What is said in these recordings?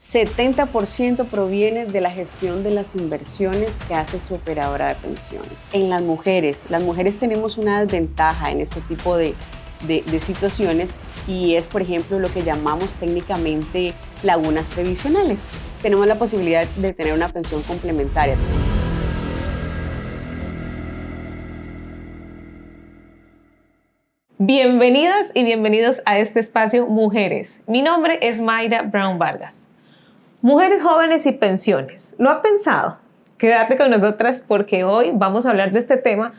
70% proviene de la gestión de las inversiones que hace su operadora de pensiones. En las mujeres tenemos una desventaja en este tipo de situaciones y es, por ejemplo, lo que llamamos técnicamente lagunas previsionales. Tenemos la posibilidad de tener una pensión complementaria. Bienvenidas y bienvenidos a este espacio Mujeres. Mi nombre es Mayra Brown Vargas. Mujeres jóvenes y pensiones. ¿Lo ha pensado? Quédate con nosotras porque hoy vamos a hablar de este tema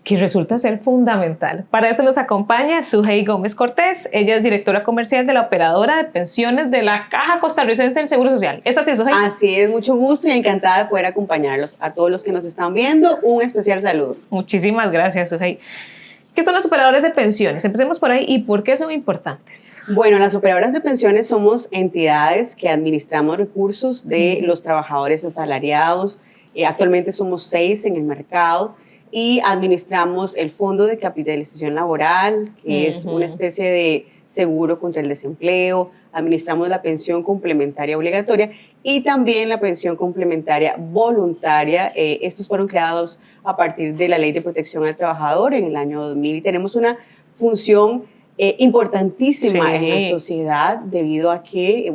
que resulta ser fundamental. Para eso nos acompaña Sujei Gómez Cortés. Ella es directora comercial de la operadora de pensiones de la Caja Costarricense del Seguro Social. ¿Es así, Sujei? Así es, mucho gusto y encantada de poder acompañarlos. A todos los que nos están viendo, un especial saludo. Muchísimas gracias, Sujei. ¿Qué son los operadores de pensiones? Empecemos por ahí. ¿Y por qué son importantes? Bueno, las operadoras de pensiones somos entidades que administramos recursos de los trabajadores asalariados. Actualmente somos 6 en el mercado y administramos el Fondo de Capitalización Laboral, que es una especie de seguro contra el desempleo. Administramos la pensión complementaria obligatoria y también la pensión complementaria voluntaria. Estos fueron creados a partir de la Ley de Protección al Trabajador en el año 2000 y tenemos una función importantísima en la sociedad debido a que,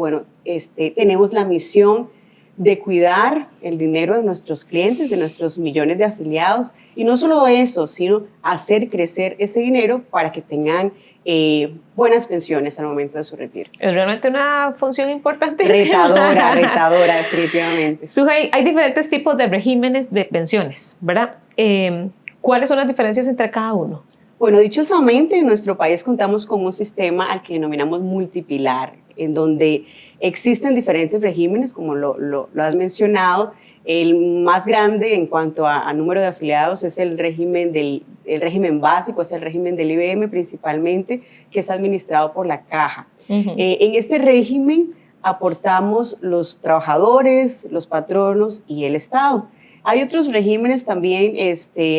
tenemos la misión de cuidar el dinero de nuestros clientes, de nuestros millones de afiliados, y no solo eso, sino hacer crecer ese dinero para que tengan buenas pensiones al momento de su retiro. Es realmente una función importante. Retadora, definitivamente. Sujei, hay diferentes tipos de regímenes de pensiones, ¿verdad? ¿Cuáles son las diferencias entre cada uno? Bueno, dichosamente en nuestro país contamos con un sistema al que denominamos multipilar, en donde existen diferentes regímenes, como lo has mencionado. El más grande en cuanto a número de afiliados es el régimen básico, es el régimen del IBM principalmente, que es administrado por la Caja. En este régimen aportamos los trabajadores, los patronos y el Estado. Hay otros regímenes también,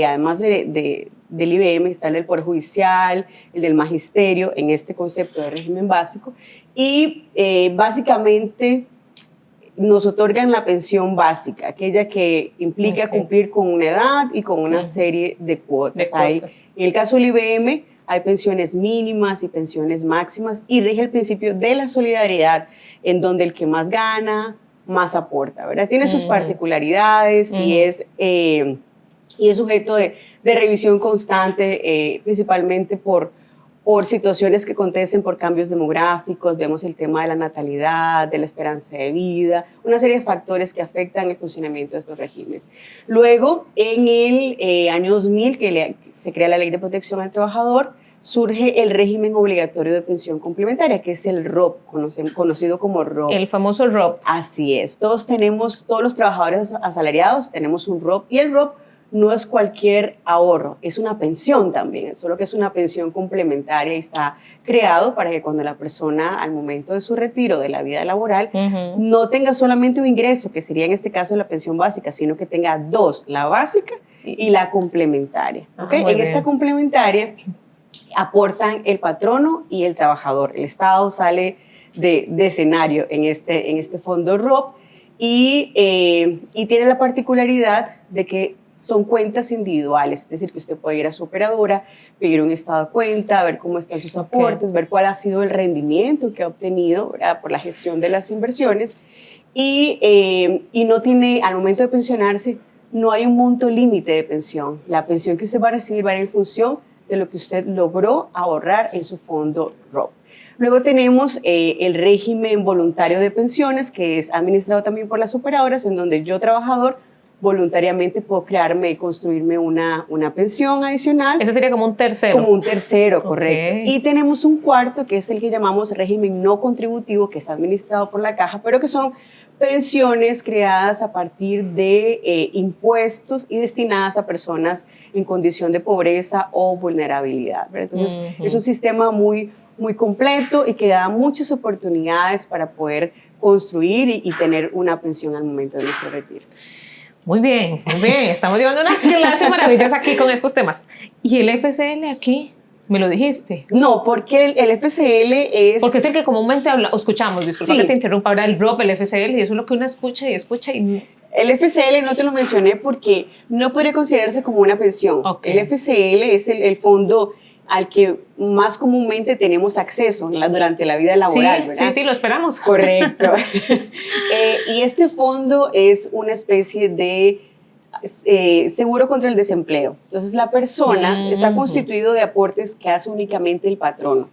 además del IBM, está el del Poder Judicial, el del Magisterio, en este concepto de régimen básico, y básicamente nos otorgan la pensión básica, aquella que implica cumplir con una edad y con una serie de cuotas. En el caso del IBM hay pensiones mínimas y pensiones máximas y rige el principio de la solidaridad, en donde el que más gana, más aporta, ¿verdad? Tiene sus particularidades y es sujeto de revisión constante, principalmente por situaciones que acontecen por cambios demográficos. Vemos el tema de la natalidad, de la esperanza de vida, una serie de factores que afectan el funcionamiento de estos regímenes. Luego, en el año 2000, que se crea la Ley de Protección al Trabajador, surge el régimen obligatorio de pensión complementaria, que es el ROP, conocido como ROP. El famoso ROP. Así es. Todos los trabajadores asalariados tenemos un ROP, y el ROP no es cualquier ahorro, es una pensión también, solo que es una pensión complementaria y está creado para que cuando la persona al momento de su retiro de la vida laboral no tenga solamente un ingreso, que sería en este caso la pensión básica, sino que tenga dos, la básica y la complementaria. En esta complementaria aportan el patrono y el trabajador. El Estado sale de escenario en este fondo ROP y tiene la particularidad de que son cuentas individuales, es decir, que usted puede ir a su operadora, pedir un estado de cuenta, ver cómo están sus aportes, ver cuál ha sido el rendimiento que ha obtenido, ¿verdad?, por la gestión de las inversiones, y no tiene, al momento de pensionarse, no hay un monto límite de pensión. La pensión que usted va a recibir va a ir en función de lo que usted logró ahorrar en su fondo ROP. Luego tenemos el régimen voluntario de pensiones, que es administrado también por las operadoras, en donde yo, trabajador, voluntariamente puedo crearme y construirme una pensión adicional. Ese sería como un tercero. Como un tercero, correcto. Y tenemos un cuarto, que es el que llamamos régimen no contributivo, que es administrado por la Caja, pero que son pensiones creadas a partir de impuestos y destinadas a personas en condición de pobreza o vulnerabilidad, ¿verdad? Entonces, es un sistema muy completo y que da muchas oportunidades para poder construir y tener una pensión al momento de nuestro retiro. Muy bien, muy bien. Estamos llevando una clase maravillosa aquí con estos temas. ¿Y el FCL aquí? me lo dijiste. No, porque el FCL es... Porque es el que comúnmente escuchamos, disculpa que te interrumpa, ahora el ROP, el FCL, y eso es lo que uno escucha y escucha y... El FCL no te lo mencioné porque no podría considerarse como una pensión. Okay. El FCL es el fondo al que más comúnmente tenemos acceso durante la vida laboral, ¿verdad? Sí, lo esperamos. Correcto. Y este fondo es una especie de seguro contra el desempleo. Entonces, la persona está constituido de aportes que hace únicamente el patrono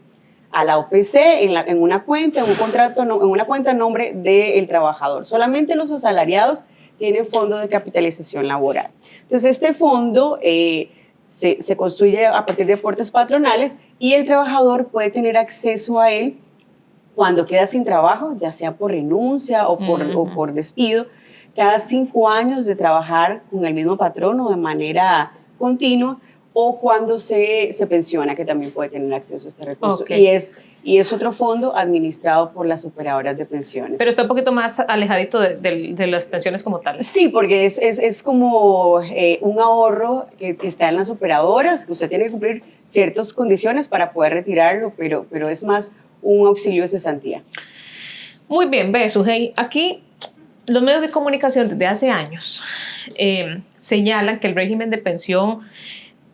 a la OPC en una cuenta, en un contrato, en una cuenta a nombre del trabajador. Solamente los asalariados tienen fondo de capitalización laboral. Entonces, este fondo se construye a partir de aportes patronales y el trabajador puede tener acceso a él cuando queda sin trabajo, ya sea por renuncia o por despido, cada 5 años de trabajar con el mismo patrono de manera continua, o cuando se pensiona, que también puede tener acceso a este recurso. Okay. Y es otro fondo administrado por las operadoras de pensiones. Pero está un poquito más alejadito de las pensiones como tal. Sí, porque es como un ahorro que está en las operadoras, que usted tiene que cumplir ciertas condiciones para poder retirarlo, pero es más un auxilio de cesantía. Muy bien, Sujei, aquí los medios de comunicación desde hace años señalan que el régimen de pensión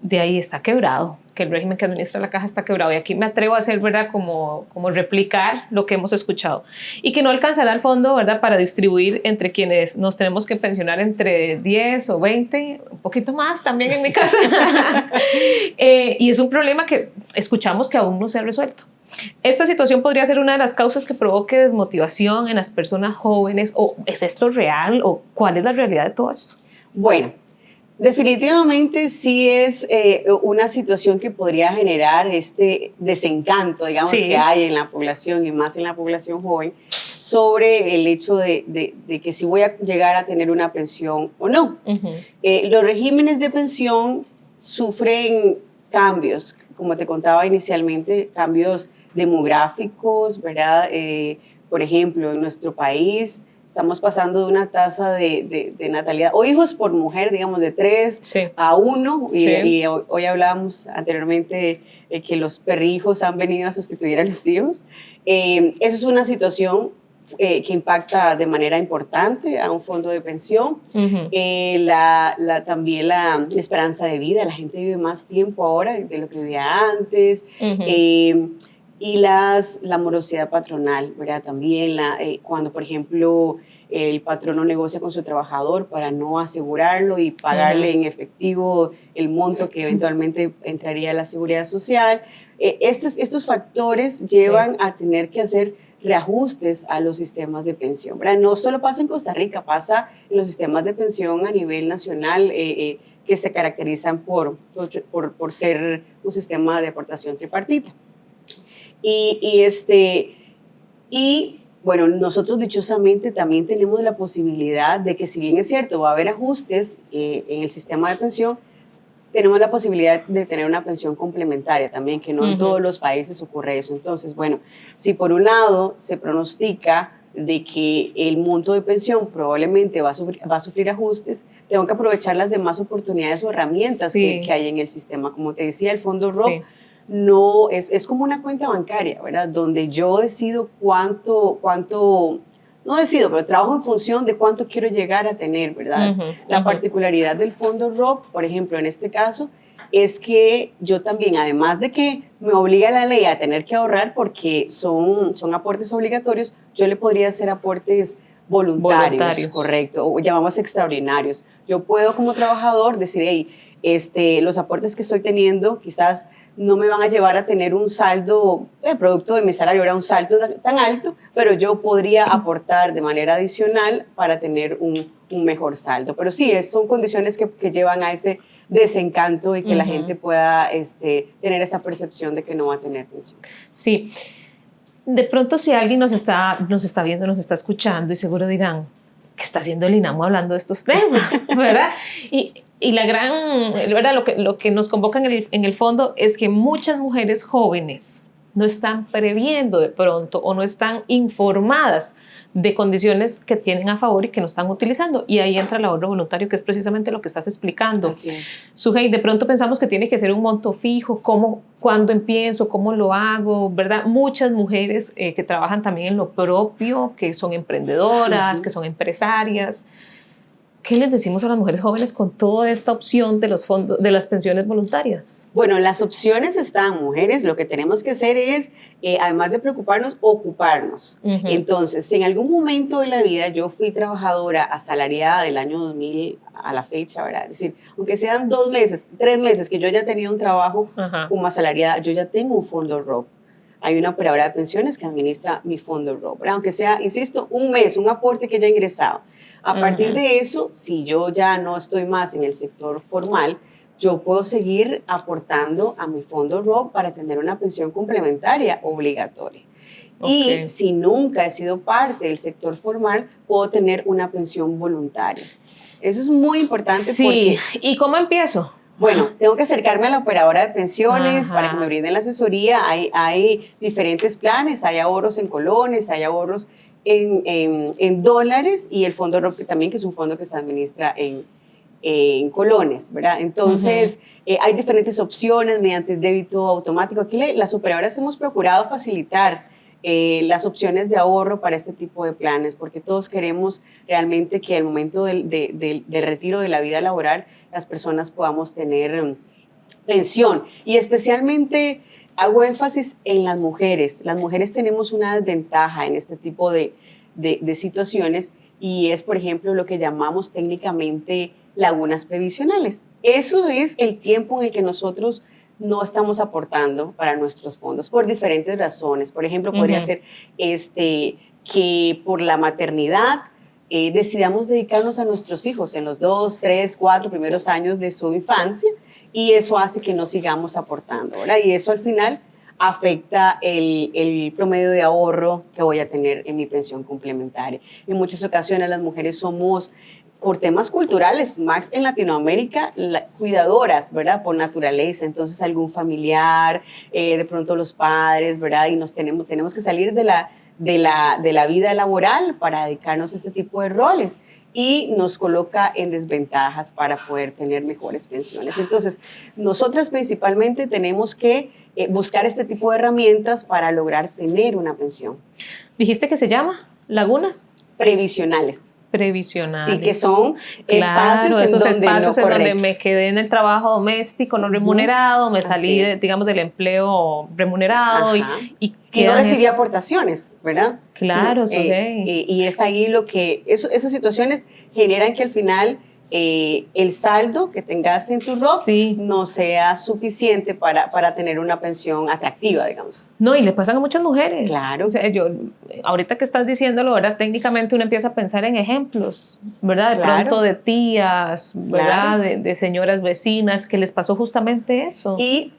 de ahí está quebrado, que el régimen que administra la caja está quebrado. Y aquí me atrevo a hacer, ¿verdad?, como replicar lo que hemos escuchado. Y que no alcanzará el fondo, ¿verdad?, para distribuir entre quienes nos tenemos que pensionar entre 10 o 20, un poquito más también en mi caso. Y es un problema que escuchamos que aún no se ha resuelto. ¿Esta situación podría ser una de las causas que provoque desmotivación en las personas jóvenes? ¿O es esto real? ¿O cuál es la realidad de todo esto? Bueno, definitivamente sí es una situación que podría generar este desencanto, digamos, que hay en la población y más en la población joven sobre el hecho de que si voy a llegar a tener una pensión o no. Los regímenes de pensión sufren cambios, como te contaba inicialmente, cambios demográficos, ¿verdad? Por ejemplo, en nuestro país estamos pasando de una tasa de natalidad o hijos por mujer, digamos, de 3 a 1. Y hoy hablábamos anteriormente que los perrijos han venido a sustituir a los hijos. Eso es una situación que impacta de manera importante a un fondo de pensión. También la esperanza de vida, la gente vive más tiempo ahora de lo que vivía antes. Y la morosidad patronal, ¿verdad? También cuando, por ejemplo, el patrono negocia con su trabajador para no asegurarlo y pagarle en efectivo el monto que eventualmente entraría a la seguridad social. Estos factores llevan a tener que hacer reajustes a los sistemas de pensión, ¿verdad? No solo pasa en Costa Rica, pasa en los sistemas de pensión a nivel nacional que se caracterizan por ser un sistema de aportación tripartita. Y bueno, nosotros dichosamente también tenemos la posibilidad de que, si bien es cierto, va a haber ajustes en el sistema de pensión, tenemos la posibilidad de tener una pensión complementaria también, que no en todos los países ocurre eso. Entonces, bueno, si por un lado se pronostica de que el monto de pensión probablemente va a sufrir ajustes, tengo que aprovechar las demás oportunidades o herramientas que hay en el sistema. Como te decía, el fondo ROP no es como una cuenta bancaria, ¿verdad? Donde yo decido no decido, pero trabajo en función de cuánto quiero llegar a tener, ¿verdad? La particularidad del fondo ROP, por ejemplo, en este caso, es que yo también, además de que me obliga la ley a tener que ahorrar porque son aportes obligatorios, yo le podría hacer aportes voluntarios, correcto, o llamamos extraordinarios. Yo puedo como trabajador decir, hey, los aportes que estoy teniendo quizás no me van a llevar a tener un saldo, el producto de mi salario era un saldo tan alto, pero yo podría aportar de manera adicional para tener un mejor saldo. Pero sí, son condiciones que llevan a ese desencanto y que la gente pueda tener esa percepción de que no va a tener pensión. Sí. De pronto, si alguien nos está viendo, nos está escuchando, y seguro dirán, ¿qué está haciendo el INAMO hablando de estos temas? ¿Verdad? Y ¿verdad? Lo que nos convoca en el fondo es que muchas mujeres jóvenes no están previendo de pronto o no están informadas de condiciones que tienen a favor y que no están utilizando. Y ahí entra el ahorro voluntario, que es precisamente lo que estás explicando. Así es. Sujei, de pronto pensamos que tiene que ser un monto fijo, cuándo empiezo, cómo lo hago, ¿verdad? Muchas mujeres que trabajan también en lo propio, que son emprendedoras, que son empresarias. ¿Qué les decimos a las mujeres jóvenes con toda esta opción de los fondos, de las pensiones voluntarias? Bueno, las opciones están, mujeres. Lo que tenemos que hacer es, además de preocuparnos, ocuparnos. Entonces, si en algún momento de la vida yo fui trabajadora asalariada del año 2000 a la fecha, ¿verdad? Es decir, aunque sean 2 meses, 3 meses que yo ya tenía un trabajo como asalariada, yo ya tengo un fondo ROP. Hay una operadora de pensiones que administra mi fondo ROP, ¿verdad? Aunque sea, insisto, un mes, un aporte que ya he ingresado. A partir de eso, si yo ya no estoy más en el sector formal, yo puedo seguir aportando a mi fondo ROP para tener una pensión complementaria obligatoria. Y si nunca he sido parte del sector formal, puedo tener una pensión voluntaria. Eso es muy importante. Sí, ¿y cómo empiezo? Bueno, tengo que acercarme a la operadora de pensiones para que me brinden la asesoría. Hay diferentes planes, hay ahorros en colones, hay ahorros en dólares y el fondo ROP también, que es un fondo que se administra en colones, ¿verdad? Entonces, hay diferentes opciones mediante débito automático. Aquí las operadoras hemos procurado facilitar las opciones de ahorro para este tipo de planes, porque todos queremos realmente que al momento del retiro de la vida laboral, las personas podamos tener pensión. Y especialmente hago énfasis en las mujeres. Las mujeres tenemos una desventaja en este tipo de situaciones y es, por ejemplo, lo que llamamos técnicamente lagunas previsionales. Eso es el tiempo en el que nosotros no estamos aportando para nuestros fondos por diferentes razones. Por ejemplo, podría ser que por la maternidad decidamos dedicarnos a nuestros hijos en los 2, 3, 4 primeros años de su infancia y eso hace que no sigamos aportando, ¿verdad? Y eso al final afecta el promedio de ahorro que voy a tener en mi pensión complementaria. En muchas ocasiones las mujeres somos, por temas culturales, más en Latinoamérica, cuidadoras, ¿verdad? Por naturaleza. Entonces, algún familiar, de pronto los padres, ¿verdad? Y tenemos que salir de la vida laboral para dedicarnos a este tipo de roles y nos coloca en desventajas para poder tener mejores pensiones. Entonces, nosotras principalmente tenemos que buscar este tipo de herramientas para lograr tener una pensión. ¿Dijiste que se llama lagunas? Previsionales. Previsionales. Sí, que son esos espacios en donde me quedé en el trabajo doméstico no remunerado, me salí, digamos, del empleo remunerado y no recibí aportaciones, ¿verdad? Claro, y es ahí lo que, esas situaciones generan que al final el saldo que tengas en tu ROP no sea suficiente para tener una pensión atractiva, digamos. No, y le pasan a muchas mujeres. Claro. O sea, ahorita que estás diciéndolo, ¿verdad? Técnicamente uno empieza a pensar en ejemplos, ¿verdad? De pronto de tías, ¿verdad? De señoras vecinas que les pasó justamente eso. Y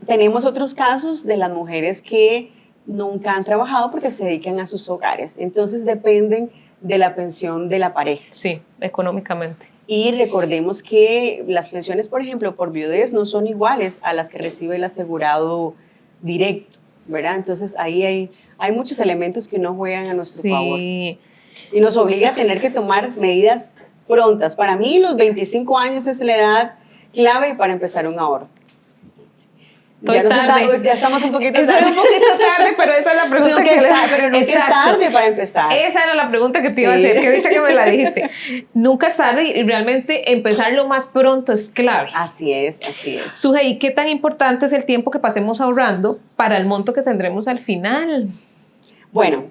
tenemos otros casos de las mujeres que nunca han trabajado porque se dedican a sus hogares. Entonces dependen de la pensión de la pareja. Sí, económicamente. Y recordemos que las pensiones, por ejemplo, por viudez no son iguales a las que recibe el asegurado directo, ¿verdad? Entonces ahí hay muchos elementos que no juegan a nuestro favor. Y nos obliga a tener que tomar medidas prontas. Para mí los 25 años es la edad clave para empezar un ahorro. Ya estamos un poquito tarde. Estoy un poquito tarde, pero esa es la pregunta pero nunca es tarde para empezar. Esa era la pregunta que te iba a hacer, que dicha que me la dijiste. Nunca es tarde y realmente empezar lo más pronto es clave. Así es, así es. Sujei, ¿qué tan importante es el tiempo que pasemos ahorrando para el monto que tendremos al final? Bueno,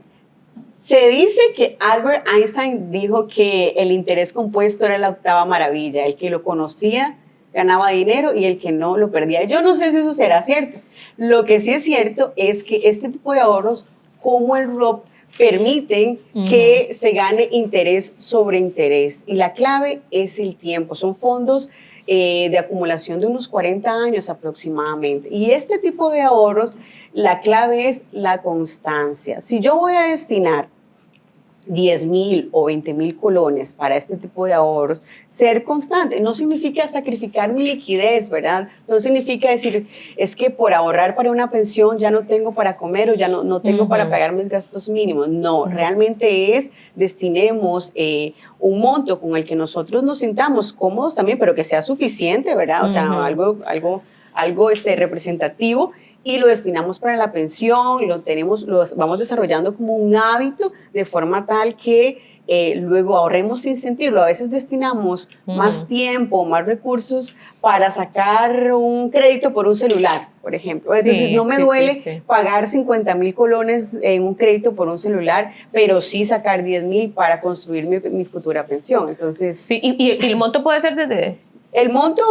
se dice que Albert Einstein dijo que el interés compuesto era la octava maravilla. El que lo conocía ganaba dinero y el que no lo perdía. Yo no sé si eso será cierto. Lo que sí es cierto es que este tipo de ahorros, como el ROP, permiten que se gane interés sobre interés. Y la clave es el tiempo. Son fondos de acumulación de unos 40 años aproximadamente. Y este tipo de ahorros, la clave es la constancia. Si yo voy a destinar 10,000 o 20,000 colones para este tipo de ahorros, ser constante. No significa sacrificar mi liquidez, ¿verdad? No significa decir, es que por ahorrar para una pensión ya no tengo para comer o ya no tengo para pagar mis gastos mínimos. No, realmente es destinemos un monto con el que nosotros nos sintamos cómodos también, pero que sea suficiente, ¿verdad? O sea, algo representativo, y lo destinamos para la pensión, lo vamos desarrollando como un hábito de forma tal que luego ahorremos sin sentirlo. A veces destinamos más tiempo, más recursos para sacar un crédito por un celular, por ejemplo. Entonces no me duele pagar 50,000 colones en un crédito por un celular, pero sí sacar 10,000 para construir mi futura pensión. Entonces, sí, y el monto puede ser desde... El monto,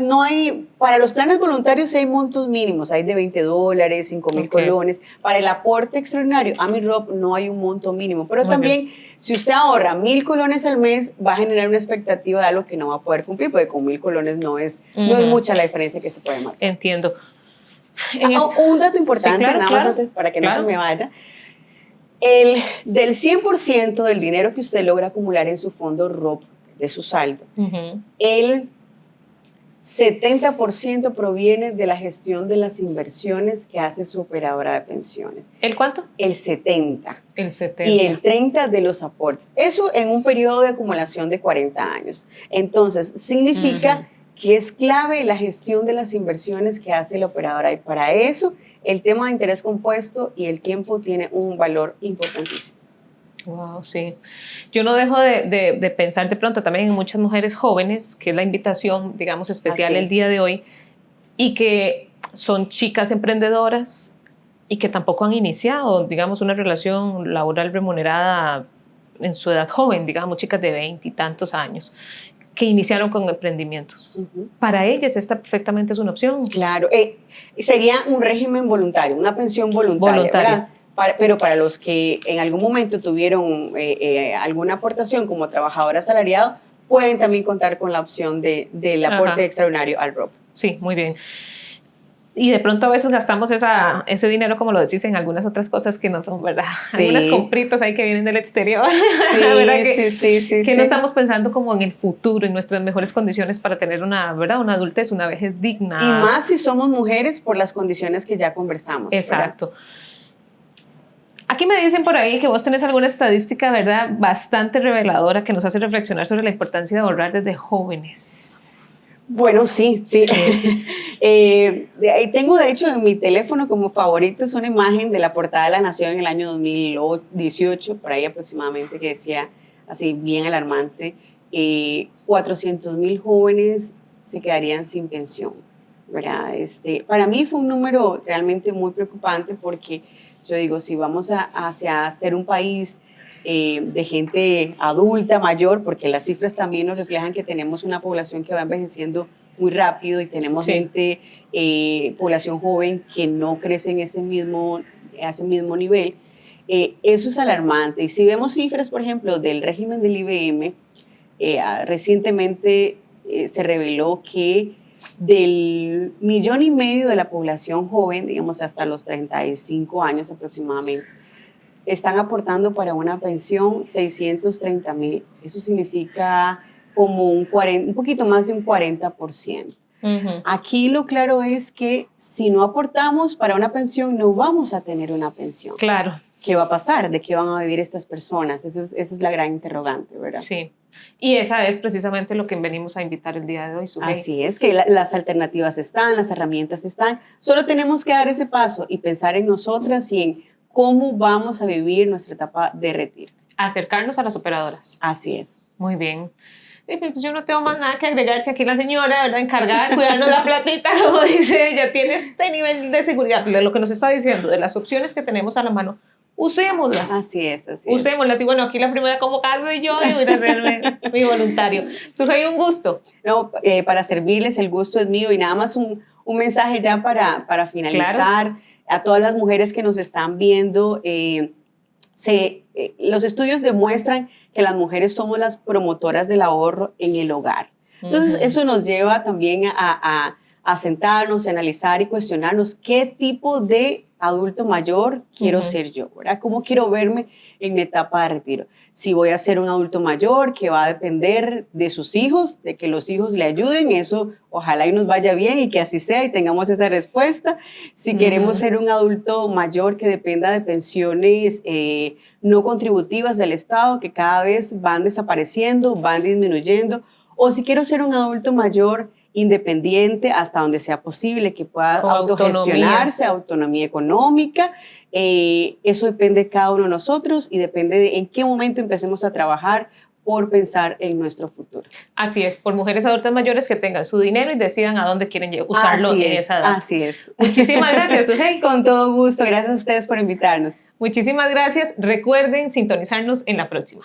no hay, para los planes voluntarios hay montos mínimos, hay de $20, 5,000 colones. Para el aporte extraordinario, AMI-ROP, no hay un monto mínimo, pero también si usted ahorra 1,000 colones al mes, va a generar una expectativa de algo que no va a poder cumplir, porque con 1,000 colones no es mucha la diferencia que se puede marcar. Entiendo. Un dato importante, nada más antes, para que no se me vaya. Del 100% del dinero que usted logra acumular en su fondo ROP, de su saldo, el 70% proviene de la gestión de las inversiones que hace su operadora de pensiones. ¿El cuánto? El 70%. El 70%. Y el 30% de los aportes. Eso en un periodo de acumulación de 40 años. Entonces, significa que es clave la gestión de las inversiones que hace la operadora, y para eso el tema de interés compuesto y el tiempo tiene un valor importantísimo. Wow, sí. Yo no dejo de pensar de pronto también en muchas mujeres jóvenes, que es la invitación, digamos, especial el día de hoy, y que son chicas emprendedoras y que tampoco han iniciado, digamos, una relación laboral remunerada en su edad joven, digamos, chicas de 20 y tantos años, que iniciaron con emprendimientos. Para ellas esta perfectamente es una opción. Claro, sería un régimen voluntario, una pensión voluntaria. ¿Verdad? Pero para los que en algún momento tuvieron alguna aportación como trabajador asalariado, pueden también contar con la opción del aporte extraordinario al ROP. Sí, muy bien. Y de pronto a veces gastamos ese dinero, como lo decís, en algunas otras cosas que no son, ¿verdad? Sí. Algunas compritas ahí que vienen del exterior. Sí, que no estamos pensando como en el futuro, en nuestras mejores condiciones para tener una adultez, una vejez digna. Y más si somos mujeres, por las condiciones que ya conversamos. Exacto. ¿Verdad? Aquí me dicen por ahí que vos tenés alguna estadística, ¿verdad?, bastante reveladora que nos hace reflexionar sobre la importancia de ahorrar desde jóvenes. Bueno, sí. Tengo, de hecho, en mi teléfono como favorito es una imagen de la portada de La Nación en el año 2018, por ahí aproximadamente, que decía, así bien alarmante, 400,000 jóvenes se quedarían sin pensión, ¿verdad? Para mí fue un número realmente muy preocupante, porque yo digo, si vamos hacia ser un país de gente adulta, mayor, porque las cifras también nos reflejan que tenemos una población que va envejeciendo muy rápido, y tenemos población joven que no crece en ese mismo nivel, eso es alarmante. Y si vemos cifras, por ejemplo, del régimen del IBM, recientemente se reveló que del 1,5 millones de la población joven, digamos hasta los 35 años aproximadamente, están aportando para una pensión 630,000. Eso significa como un poquito más de un 40%. Aquí lo claro es que si no aportamos para una pensión, no vamos a tener una pensión. Claro. ¿Qué va a pasar? ¿De qué van a vivir estas personas? Esa es la gran interrogante, ¿verdad? Sí. Y esa es precisamente lo que venimos a invitar el día de hoy. Así es, que las alternativas están, las herramientas están. Solo tenemos que dar ese paso y pensar en nosotras y en cómo vamos a vivir nuestra etapa de retiro. Acercarnos a las operadoras. Así es. Muy bien. Pues yo no tengo más nada que agregar. Si aquí la señora, ¿verdad?, encargada de cuidarnos la platita, como dice ella, tiene este nivel de seguridad, de lo que nos está diciendo, de las opciones que tenemos a la mano. Usémoslas. Así es. Usémoslas. Y bueno, aquí la primera convocada soy yo y voy a hacerme mi voluntario. Sujei, un gusto. No, para servirles, el gusto es mío. Y nada más un mensaje ya para finalizar. Claro. A todas las mujeres que nos están viendo, los estudios demuestran que las mujeres somos las promotoras del ahorro en el hogar. Entonces, eso nos lleva también a sentarnos, a analizar y cuestionarnos qué tipo de adulto mayor quiero ser yo, ¿verdad? ¿Cómo quiero verme en mi etapa de retiro? Si voy a ser un adulto mayor que va a depender de sus hijos, de que los hijos le ayuden, eso ojalá y nos vaya bien y que así sea y tengamos esa respuesta. Si queremos ser un adulto mayor que dependa de pensiones no contributivas del Estado, que cada vez van desapareciendo, van disminuyendo, o si quiero ser un adulto mayor independiente hasta donde sea posible, que pueda autogestionarse, autonomía económica. Eso depende de cada uno de nosotros y depende de en qué momento empecemos a trabajar por pensar en nuestro futuro. Así es, por mujeres adultas mayores que tengan su dinero y decidan a dónde quieren usarlo en esa edad. Así es. Muchísimas gracias, Sujei. Con todo gusto, gracias a ustedes por invitarnos. Muchísimas gracias. Recuerden sintonizarnos en la próxima.